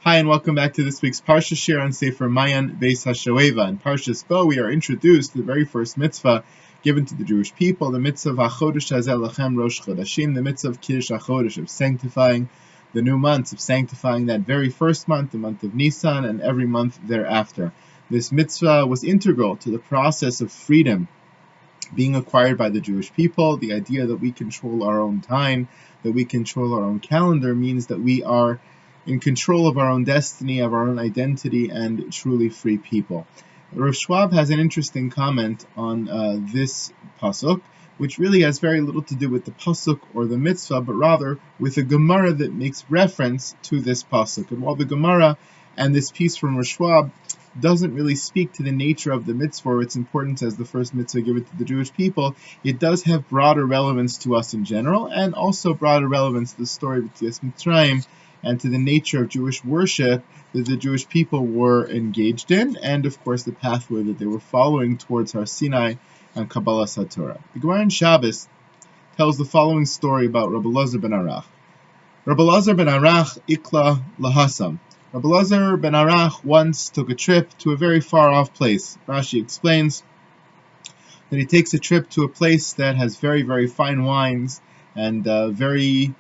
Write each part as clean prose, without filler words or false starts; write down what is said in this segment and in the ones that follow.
Hi, and welcome back to this week's Parshat share on Sefer Maayan, Beit Hashoeva. In Parshat Bo, we are introduced to the very first mitzvah given to the Jewish people, the mitzvah of HaChodesh Hazeh Lachem Rosh Chodashim, the mitzvah of Kiddush HaChodesh, of sanctifying the new months, of sanctifying that very first month, the month of Nisan, and every month thereafter. This mitzvah was integral to the process of freedom being acquired by the Jewish people. The idea that we control our own time, that we control our own calendar, means that we are in control of our own destiny, of our own identity, and truly free people. Rav Schwab has an interesting comment on this pasuk, which really has very little to do with the pasuk or the mitzvah, but rather with a Gemara that makes reference to this pasuk. And while the Gemara and this piece from Rav Schwab doesn't really speak to the nature of the mitzvah or its importance as the first mitzvah given to the Jewish people, it does have broader relevance to us in general, and also broader relevance to the story of Yetzias Mitzrayim and to the nature of Jewish worship that the Jewish people were engaged in, and of course the pathway that they were following towards Har Sinai and Kabbalah HaTorah. The Gemara in Shabbos tells the following story about Rabbi Elazar ben Arach. Rabbi Elazar ben Arach ikla lahasam. Rabbi Elazar ben Arach once took a trip to a very far-off place. Rashi explains that he takes a trip to a place that has very, very fine wines and very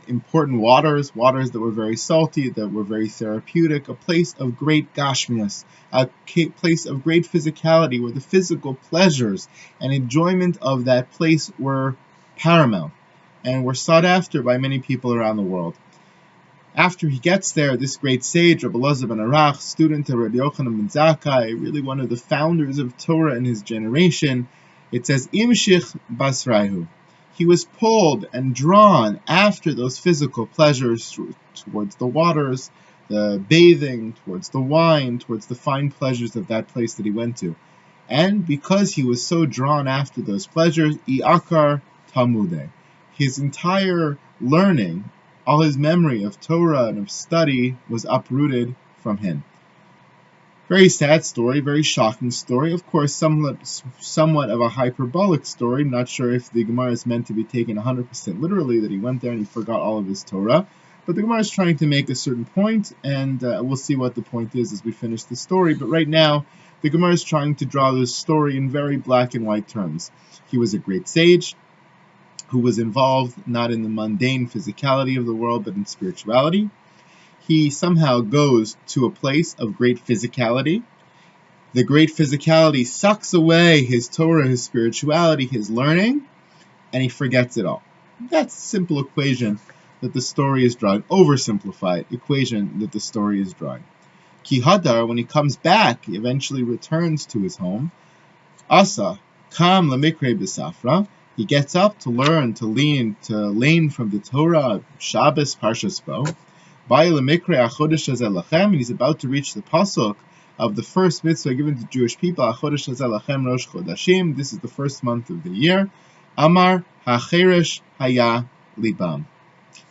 important waters that were very salty, that were very therapeutic, a place of great gashmias, a place of great physicality, where the physical pleasures and enjoyment of that place were paramount and were sought after by many people around the world. After he gets there, this great sage, Rabbi Elazar ben Arach, student of Rabbi Yochanan ben Zakkai, really one of the founders of Torah in his generation, it says, Imshich basraihu. He was pulled and drawn after those physical pleasures towards the waters, the bathing, towards the wine, towards the fine pleasures of that place that he went to. And because he was so drawn after those pleasures, Iakar Talmudeh, his entire learning, all his memory of Torah and of study was uprooted from him. Very sad story, very shocking story. Of course, somewhat of a hyperbolic story. Not sure if the Gemara is meant to be taken 100% literally, that he went there and he forgot all of his Torah. But the Gemara is trying to make a certain point, and we'll see what the point is as we finish the story. But right now, the Gemara is trying to draw this story in very black and white terms. He was a great sage who was involved not in the mundane physicality of the world, but in spirituality. He somehow goes to a place of great physicality. The great physicality sucks away his Torah, his spirituality, his learning, and he forgets it all. That's a simple equation that the story is drawing, oversimplified equation that the story is drawing. Ki Hadar, when he comes back, he eventually returns to his home. Asa, Kam Lamikre B'Safra, he gets up to learn, to lean from the Torah, Shabbos, Parshat Bo. And he's about to reach the pasuk of the first mitzvah given to Jewish people. Chodesh Hazeh Lachem Rosh Chodashim. This is the first month of the year. Amar HaCheresh Haya Libam.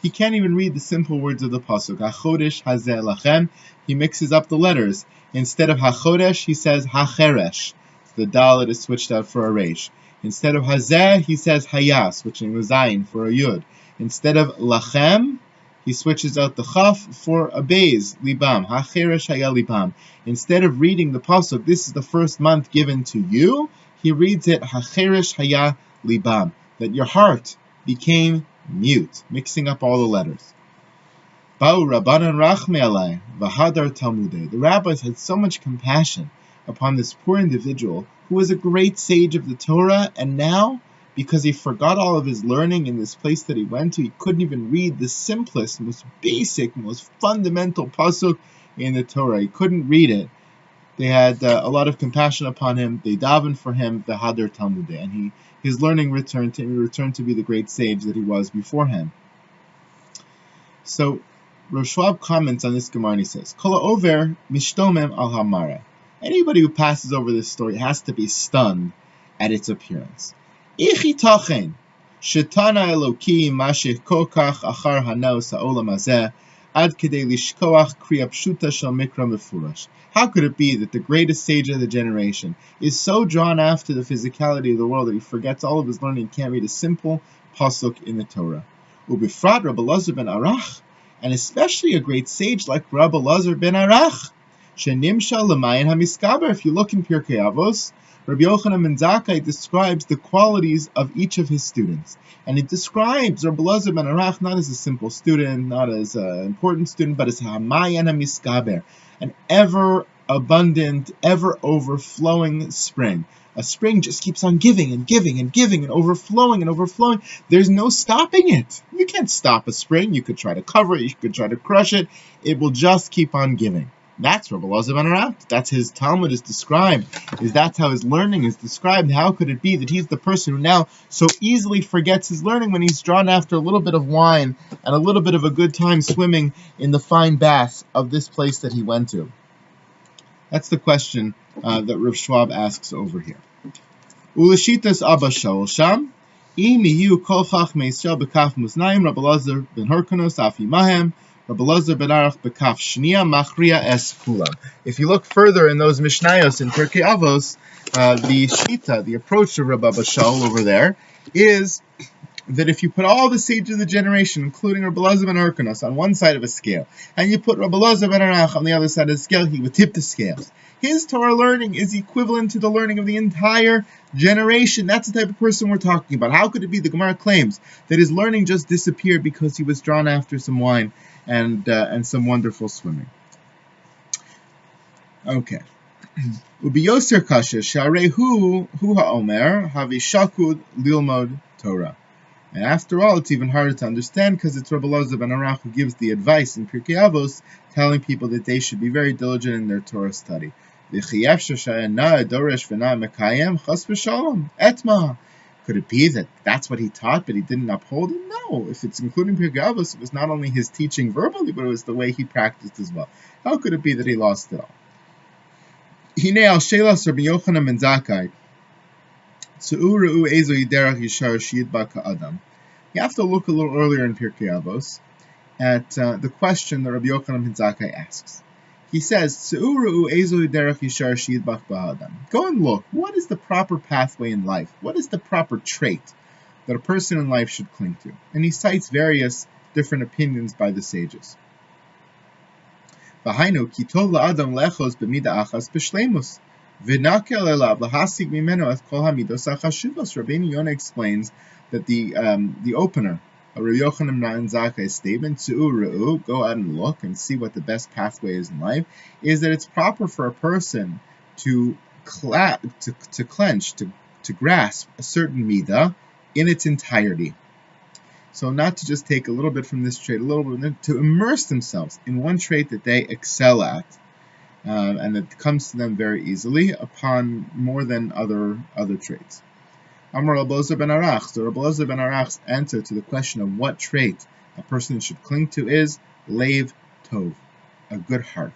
He can't even read the simple words of the pasuk. HaChodesh Hazeh Lachem. He mixes up the letters. Instead of HaChodesh, he says HaCheresh. The dalet is switched out for a resh. Instead of Hazeh, he says Haya, switching the zayin for a yud. Instead of Lachem, he switches out the chaf for a beis, libam, hacheresh haya libam. Instead of reading the pasuk, this is the first month given to you, he reads it, hacheresh haya libam, that your heart became mute, mixing up all the letters. Ba'u rabbanan rachme alai, v'hadar talmudei. The rabbis had so much compassion upon this poor individual who was a great sage of the Torah, and now, because he forgot all of his learning in this place that he went to, he couldn't even read the simplest, most basic, most fundamental pasuk in the Torah. He couldn't read it. They had a lot of compassion upon him. They davened for him, the Hadar Talmudeh, and his learning returned to him. He returned to be the great sage that he was beforehand. So, Rav Schwab comments on this Gemara and he says, Kol ha'over mishtomem al hamara. Anybody who passes over this story has to be stunned at its appearance. Ich itachen shetana Eloki mashich kokach achar hanaos ha'olam hazeh ad kedei lishkoach kriya pshuta shel mikra mefurash. How could it be that the greatest sage of the generation is so drawn after the physicality of the world that he forgets all of his learning and can't read a simple pasuk in the Torah? Ubifrat Rabbi Elazar ben Arach, and especially a great sage like Rabbi Elazar ben Arach. Shenimsha l'mayan hamiskaber. If you look in Pirkei Avos, Rabbi Yochanan ben Zakkai describes the qualities of each of his students. And it describes Rabbi Elazar ben Arach not as a simple student, not as an important student, but as Maayan hamiskaber, an ever-abundant, ever-overflowing spring. A spring just keeps on giving and giving and giving and overflowing and overflowing. There's no stopping it. You can't stop a spring. You could try to cover it. You could try to crush it. It will just keep on giving. That's Rabbi Elazar ben Arach. That's his Talmud is described. That's how his learning is described. How could it be that he's the person who now so easily forgets his learning when he's drawn after a little bit of wine and a little bit of a good time swimming in the fine baths of this place that he went to? That's the question that Rav Schwab asks over here. Ulashitas Abba Shaul Sham, Imiyu Kol Chachmei Yisrael B'Kaf Muznayim, Rabbi Elazar ben Hyrkanos Afi Mahem, Rabbi Elazar ben Arach B'Kaf Shnia Machria Es Kulam. If you look further in those Mishnayos in Pirkei Avos, the Shita, the approach of Rabbi Abba Shaul over there, is that if you put all the sages of the generation, including Rabbi Elazar ben Hyrkanos, on one side of a scale, and you put Rabbi Elazar ben Arach on the other side of the scale, he would tip the scales. His Torah learning is equivalent to the learning of the entire generation. That's the type of person we're talking about. How could it be? The Gemara claims that his learning just disappeared because he was drawn after some wine and some wonderful swimming. Okay. Ubi Yoser Kasha Sharehu Hu HaOmer Havi Shakud Lilmod Torah. And after all, it's even harder to understand because it's Rabbi Elazar ben Arach who gives the advice in Pirkei Avos, telling people that they should be very diligent in their Torah study. Could it be that that's what he taught, but he didn't uphold it? No. If it's including Pirkei Avos, it was not only his teaching verbally, but it was the way he practiced as well. How could it be that he lost it all? Hine al shelas Rabbi Yochanan ben Zakkai. You have to look a little earlier in Pirkei Avos at the question that Rabbi Yochanan ben Zakkai asks. He says, Go and look. What is the proper pathway in life? What is the proper trait that a person in life should cling to? And he cites various different opinions by the sages. Rabbeinu Yonah explains that the opener of Rabbi Yochanan ben Zakkai's statement, go out and look and see what the best pathway is in life, is that it's proper for a person to clench, to grasp a certain midah in its entirety. So not to just take a little bit from this trait, a little bit, to immerse themselves in one trait that they excel at, and it comes to them very easily upon more than other traits. Amar Rabbi Elazar ben Arach. So Rabbi Elazar ben Arach's answer to the question of what trait a person should cling to is Leiv Tov, a good heart.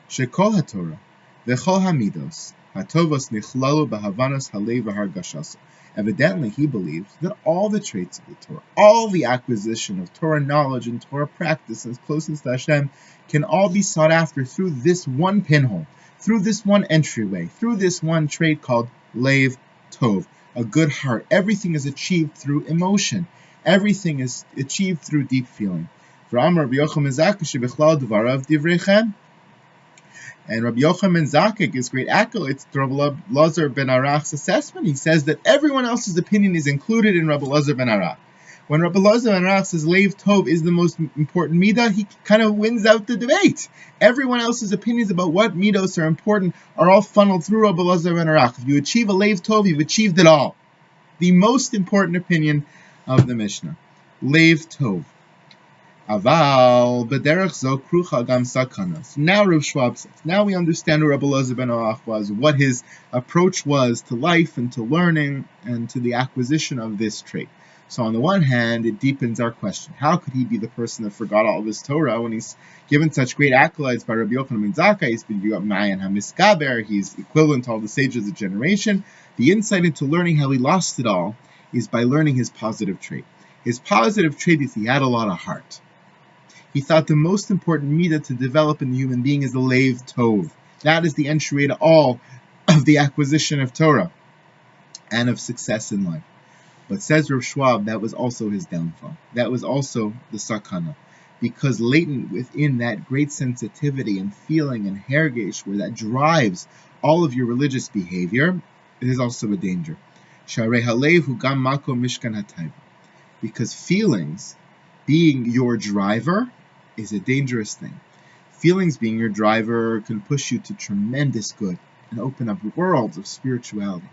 Shekol HaTorah, v'chol hamidos, hatovos nichlalu b'havanos haleiv v'hargashas. Evidently, he believes that all the traits of the Torah, all the acquisition of Torah knowledge and Torah practice and closeness to Hashem can all be sought after through this one pinhole, through this one entryway, through this one trait called Leiv Tov, a good heart. Everything is achieved through emotion. Everything is achieved through deep feeling. And Rabbi Yochanan ben Zakkai gives great accolades to Rabbi Elazar ben Arach's assessment. He says that everyone else's opinion is included in Rabbi Elazar ben Arach. When Rabbi Elazar ben Arach says Leiv Tov is the most important midah, he kind of wins out the debate. Everyone else's opinions about what midos are important are all funneled through Rabbi Elazar ben Arach. If you achieve a Leiv Tov, you've achieved it all. The most important opinion of the Mishnah. Leiv Tov. Aval b'derech zo krucha gam sakanos. Now Rav Schwab says, now we understand who Rabbi Elazar ben Arach was, what his approach was to life and to learning and to the acquisition of this trait. So on the one hand, it deepens our question. How could he be the person that forgot all of his Torah when he's given such great accolades by Rabbi Yochanan ben Zakkai? He's been Maayan HaMiskaber, he's equivalent to all the sages of the generation. The insight into learning how he lost it all is by learning his positive trait. His positive trait is he had a lot of heart. He thought the most important midah to develop in the human being is the Leiv Tov. That is the entry to all of the acquisition of Torah and of success in life. But says Rav Schwab, that was also his downfall. That was also the sakana. because latent within that great sensitivity and feeling and hergesh, where that drives all of your religious behavior, it is also a danger. Because feelings being your driver is a dangerous thing. Feelings being your driver can push you to tremendous good and open up worlds of spirituality.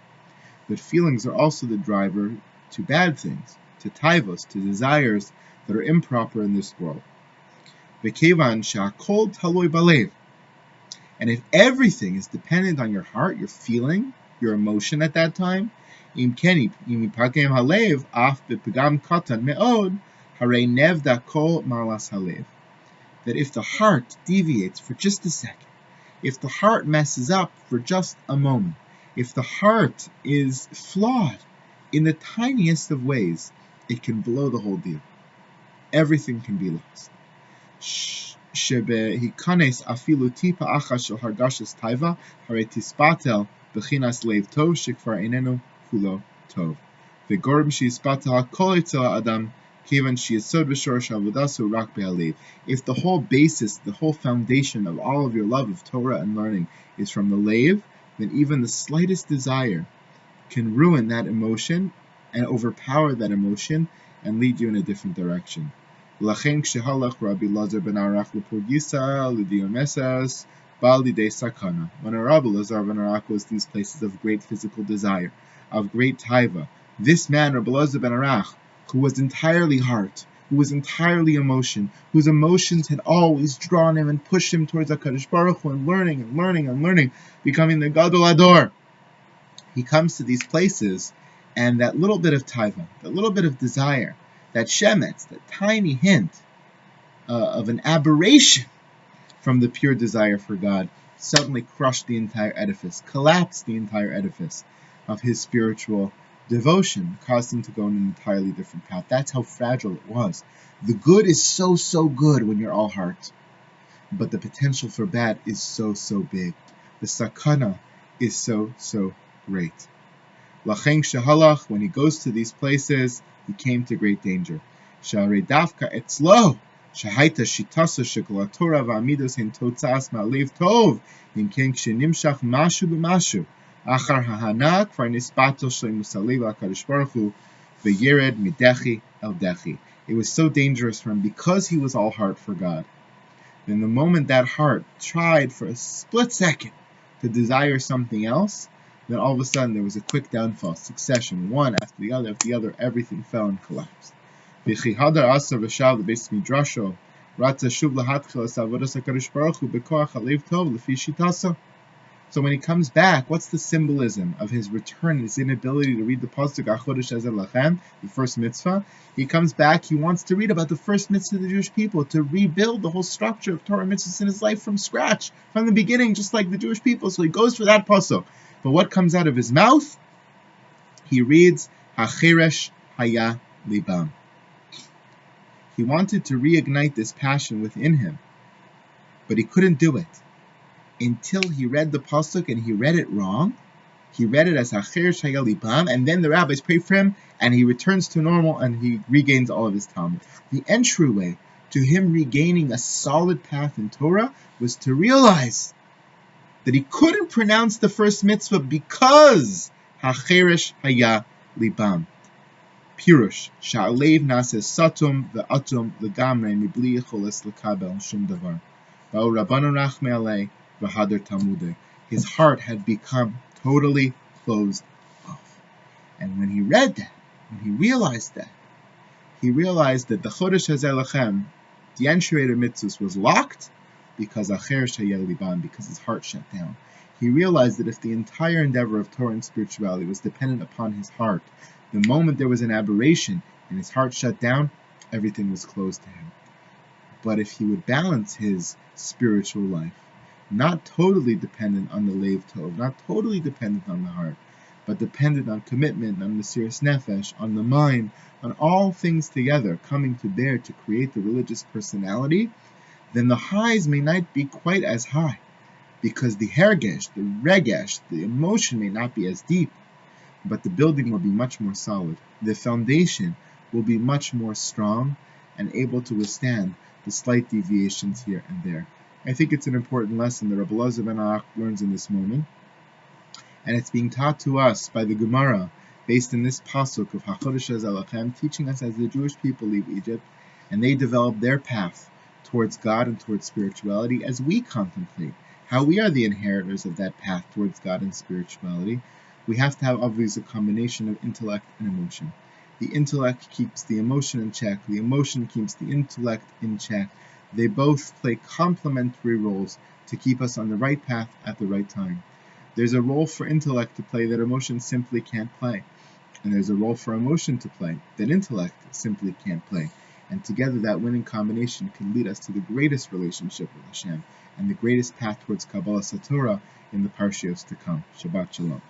But feelings are also the driver to bad things, to taivos, to desires that are improper in this world. V'kevan she'akol taloi balev. And if everything is dependent on your heart, your feeling, your emotion at that time, im yipakem halev af b'pagam katan me'od, harei nevda kol malas halev. That if the heart deviates for just a second, if the heart messes up for just a moment, if the heart is flawed in the tiniest of ways, it can blow the whole deal. Everything can be lost. Shebehikanes afilu tipa achas shel hargashes taiva, harei tispatel b'chinas leiv tov shekvar einenu kulo tov. V'gorem sheispatel hakol etzel adam kevan sheyesod b'shorosh avodasu rak be'alev. If the whole basis, the whole foundation of all of your love of Torah and learning is from the leiv, then even the slightest desire can ruin that emotion and overpower that emotion and lead you in a different direction. L'chein kshehalach Rabbi Lazar ben Arach l'Purgisa l'Diomeses bal lidei sakana. When Rabbi Lazar ben Arach was these places of great physical desire, of great taiva, this man, Rabbi Lazar ben Arach, who was entirely heart, who was entirely emotion, whose emotions had always drawn him and pushed him towards HaKadosh Baruch Hu and learning, becoming the Gadol Ador. He comes to these places, and that little bit of taiva, that little bit of desire, that shemetz, that tiny hint of an aberration from the pure desire for God, suddenly crushed the entire edifice, collapsed the entire edifice of his spiritual devotion, caused him to go in an entirely different path. That's how fragile it was. The good is so good when you're all heart, but the potential for bad is so big. The sakana is so great. L'chein shehalach, when he goes to these places, he came to great danger. Sha'arei dafka etzlo, shahaita shitaso shekol haTorah va'amidos hen totzas ma'alev tov, im ken kshenimshach mashu b'mashu, achar hahana kvar nispato shleimus halev HaKadosh Baruch Hu, v'yered midechi el dechi. It was so dangerous for him because he was all heart for God. Then the moment that heart tried for a split second to desire something else, then all of a sudden there was a quick downfall, succession, one after the other, everything fell and collapsed. V'chihadar asar v'shav l'beis midrasho, ratza shuv lahatchil es avodas HaKadosh Baruch Hu b'koach halev tov lefi shitasa. So when he comes back, what's the symbolism of his return, his inability to read the pasuk Achodesh Ezer Lachem, the first mitzvah? He comes back, he wants to read about the first mitzvah of the Jewish people, to rebuild the whole structure of Torah mitzvahs in his life from scratch, from the beginning, just like the Jewish people. So he goes for that pasuk. But what comes out of his mouth? He reads, Hacheresh Haya Libam. He wanted to reignite this passion within him, but he couldn't do it until he read the pasuk and he read it wrong. He read it as Hacheresh Haya Libam, and then the rabbis pray for him, and he returns to normal and he regains all of his Talmud. The entryway to him regaining a solid path in Torah was to realize that he couldn't pronounce the first mitzvah because Hacheresh Haya Libam. Pirush, Sha'alev Nases Satum Ve'atum Legamre Mibli Choles Lekabel Shum Davar. Ba'u Rabbanu Rachmei Alei V'Hader Talmudei. His heart had become totally closed off. And when he read that, when he realized that the Chodesh Hazeh Lachem, the entry of mitzvahs, was locked, because Acheresh Haya Libam, because his heart shut down. He realized that if the entire endeavor of Torah and spirituality was dependent upon his heart, the moment there was an aberration and his heart shut down, everything was closed to him. But if he would balance his spiritual life, not totally dependent on the Leiv Tov, not totally dependent on the heart, but dependent on commitment, on Mesiras Nefesh, on the mind, on all things together coming to bear to create the religious personality, then the highs may not be quite as high, because the hergesh, the regesh, the emotion may not be as deep, but the building will be much more solid. The foundation will be much more strong and able to withstand the slight deviations here and there. I think it's an important lesson that Rabbi Elazar ben Aruch learns in this moment, and it's being taught to us by the Gemara, based in this pasuk of HaChodesh Alachem, teaching us as the Jewish people leave Egypt, and they develop their path towards God and towards spirituality, as we contemplate how we are the inheritors of that path towards God and spirituality. We have to have obviously a combination of intellect and emotion. The intellect keeps the emotion in check, the emotion keeps the intellect in check. They both play complementary roles to keep us on the right path at the right time. There's a role for intellect to play that emotion simply can't play, and there's a role for emotion to play that intellect simply can't play. And together that winning combination can lead us to the greatest relationship with Hashem and the greatest path towards Kabbalah Satorah in the Parshios to come. Shabbat Shalom.